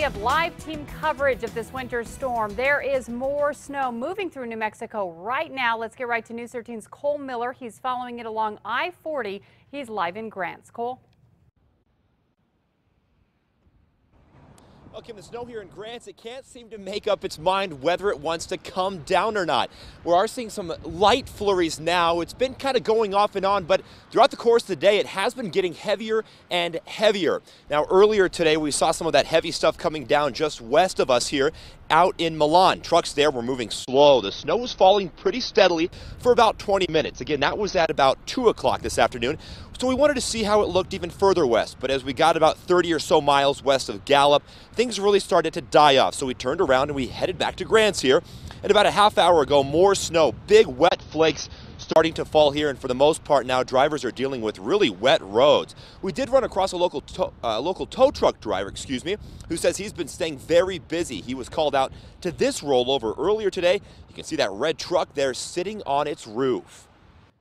have live team coverage of this winter storm. There is more snow moving through New Mexico right now. Let's get right to News 13's Cole Miller. He's following it along I-40. He's live in Grants. Cole? Well, Kim, the snow here in Grants, it can't seem to make up its mind whether it wants to come down or not. We are seeing some light flurries now. It's been kind of going off and on, but throughout the course of the day, it has been getting heavier and heavier. Now, earlier today, we saw some of that heavy stuff coming down just west of us here out in Milan. Trucks there were moving slow. The snow was falling pretty steadily for about 20 minutes. Again, that was at about 2 o'clock this afternoon. So we wanted to see how it looked even further west. But as we got about 30 or so miles west of Gallup, things really started to die off. So we turned around and we headed back to Grants here. And about a half hour ago, more snow, big wet flakes starting to fall here, and for the most part now drivers are dealing with really wet roads. We did run across a local tow truck driver, who says he's been staying very busy. He was called out to this rollover earlier today. You can see that red truck there sitting on its roof.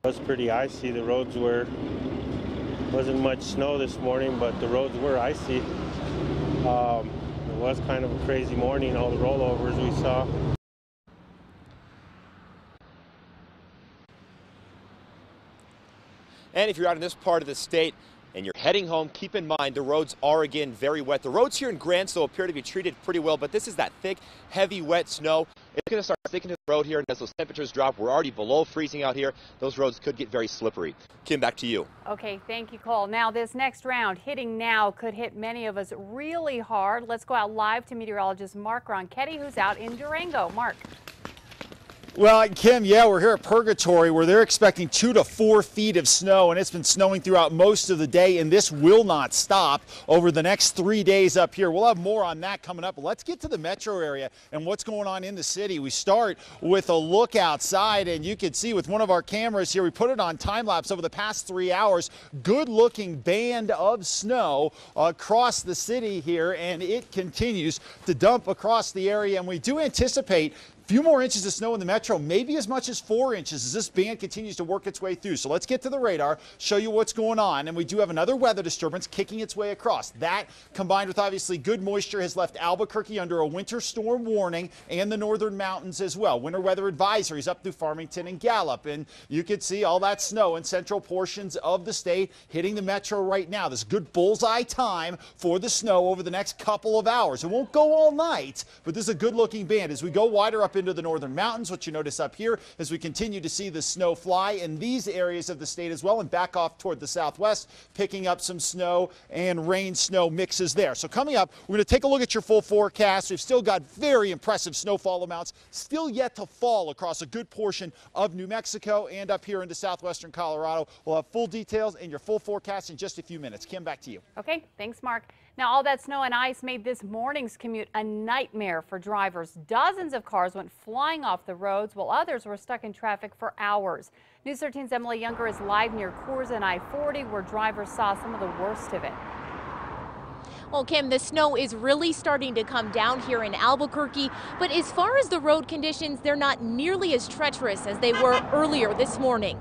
It was pretty icy. The roads wasn't much snow this morning, but the roads were icy. It was kind of a crazy morning, all the rollovers we saw. And if you're out in this part of the state and you're heading home, keep in mind the roads are again very wet. The roads here in Grants, though, appear to be treated pretty well, but this is that thick, heavy, wet snow. It's going to start sticking to the road here, and as those temperatures drop, we're already below freezing out here. Those roads could get very slippery. Kim, back to you. Okay, thank you, Cole. Now, this next round, hitting now, could hit many of us really hard. Let's go out live to meteorologist Mark Ronchetti, who's out in Durango. Mark. Well, Kim, yeah, we're here at Purgatory where they're expecting 2 to 4 feet of snow, and it's been snowing throughout most of the day, and this will not stop over the next 3 days up here. We'll have more on that coming up. But let's get to the metro area and what's going on in the city. We start with a look outside, and you can see with one of our cameras here, we put it on time lapse over the past 3 hours. Good looking band of snow across the city here, and it continues to dump across the area, and we do anticipate few more inches of snow in the metro, maybe as much as 4 inches as this band continues to work its way through. So let's get to the radar, show you what's going on. And we do have another weather disturbance kicking its way across. That, combined with obviously good moisture, has left Albuquerque under a winter storm warning and the northern mountains as well. Winter weather advisories up through Farmington and Gallup. And you can see all that snow in central portions of the state hitting the metro right now. This good bullseye time for the snow over the next couple of hours. It won't go all night, but this is a good looking band. As we go wider up into the northern mountains, what you notice up here as we continue to see the snow fly in these areas of the state as well, and back off toward the southwest, picking up some snow and rain snow mixes there. So coming up, we're going to take a look at your full forecast. We've still got very impressive snowfall amounts still yet to fall across a good portion of New Mexico and up here into southwestern Colorado. We'll have full details and your full forecast in just a few minutes. Kim, back to you. Okay, thanks, Mark. Now, all that snow and ice made this morning's commute a nightmare for drivers. Dozens of cars went flying off the roads, while others were stuck in traffic for hours. News 13's Emily Younger is live near Coors and I-40, where drivers saw some of the worst of it. Well, Kim, the snow is really starting to come down here in Albuquerque, but as far as the road conditions, they're not nearly as treacherous as they were earlier this morning.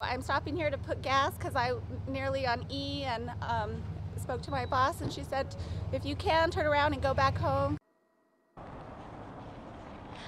I'm stopping here to put gas because I'm nearly on E, and spoke to my boss, and she said, if you can, turn around and go back home.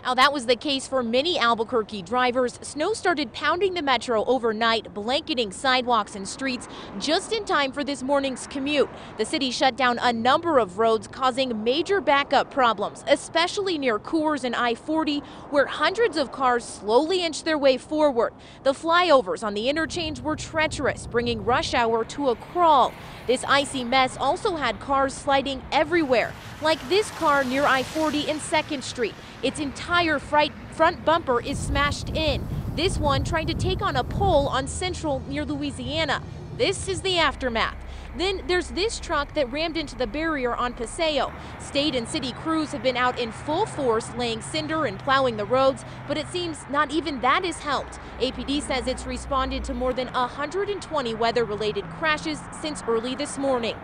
Now, that was the case for many Albuquerque drivers. Snow started pounding the metro overnight, blanketing sidewalks and streets just in time for this morning's commute. The city shut down a number of roads, causing major backup problems, especially near Coors and I-40, where hundreds of cars slowly inched their way forward. The flyovers on the interchange were treacherous, bringing rush hour to a crawl. This icy mess also had cars sliding everywhere, like this car near I-40 and 2nd Street. Its entire front bumper is smashed in. This one trying to take on a pole on Central near Louisiana. This is the aftermath. Then there's this truck that rammed into the barrier on Paseo. State and city crews have been out in full force laying cinder and plowing the roads, but it seems not even that has helped. APD says it's responded to more than 120 weather-related crashes since early this morning.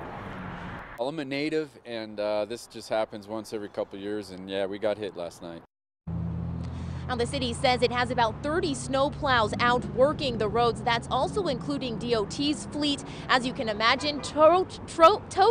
Well, I'm a native, and this just happens once every couple years, and yeah, we got hit last night. Now, the city says it has about 30 snow plows out working the roads. That's also including DOT's fleet. As you can imagine, tow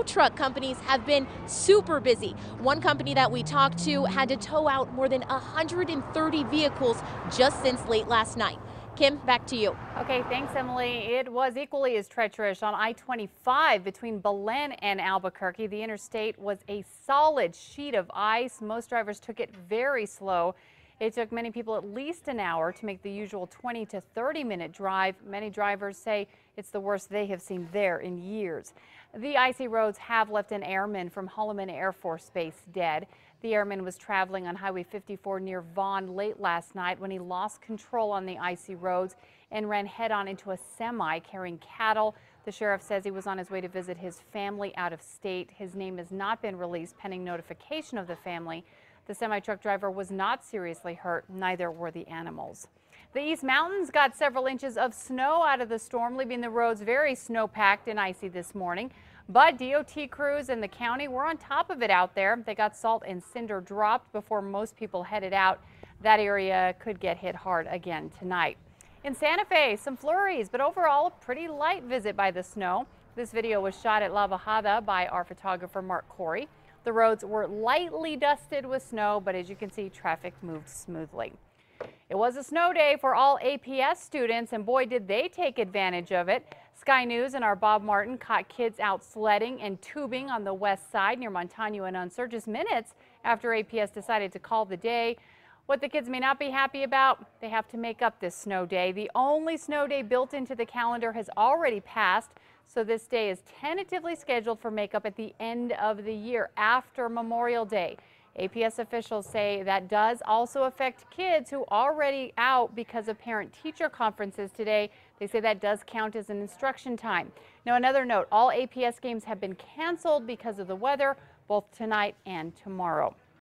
truck companies have been super busy. One company that we talked to had to tow out more than 130 vehicles just since late last night. Kim, back to you. Okay, thanks, Emily. It was equally as treacherous on I-25 between Belen and Albuquerque. The interstate was a solid sheet of ice. Most drivers took it very slow. It took many people at least an hour to make the usual 20 to 30-minute drive. Many drivers say it's the worst they have seen there in years. The icy roads have left an airman from Holloman Air Force Base dead. The airman was traveling on Highway 54 near Vaughn late last night when he lost control on the icy roads and ran head-on into a semi carrying cattle. The sheriff says he was on his way to visit his family out of state. His name has not been released pending notification of the family. The semi-truck driver was not seriously hurt. Neither were the animals. The East Mountains got several inches of snow out of the storm, leaving the roads very snow-packed and icy this morning. But DOT crews in the county were on top of it out there. They got salt and cinder dropped before most people headed out. That area could get hit hard again tonight. In Santa Fe, some flurries, but overall a pretty light visit by the snow. This video was shot at La Bajada by our photographer Mark Corey. The roads were lightly dusted with snow, but as you can see, traffic moved smoothly. It was a snow day for all APS students, and boy, did they take advantage of it. Sky News and our Bob Martin caught kids out sledding and tubing on the west side near Montano and Unsur just minutes after APS decided to call the day. What the kids may not be happy about, they have to make up this snow day. The only snow day built into the calendar has already passed, so this day is tentatively scheduled for makeup at the end of the year after Memorial Day. APS officials say that does also affect kids who are already out because of parent-teacher conferences today. They say that does count as an instruction time. Now, another note, all APS games have been canceled because of the weather, both tonight and tomorrow.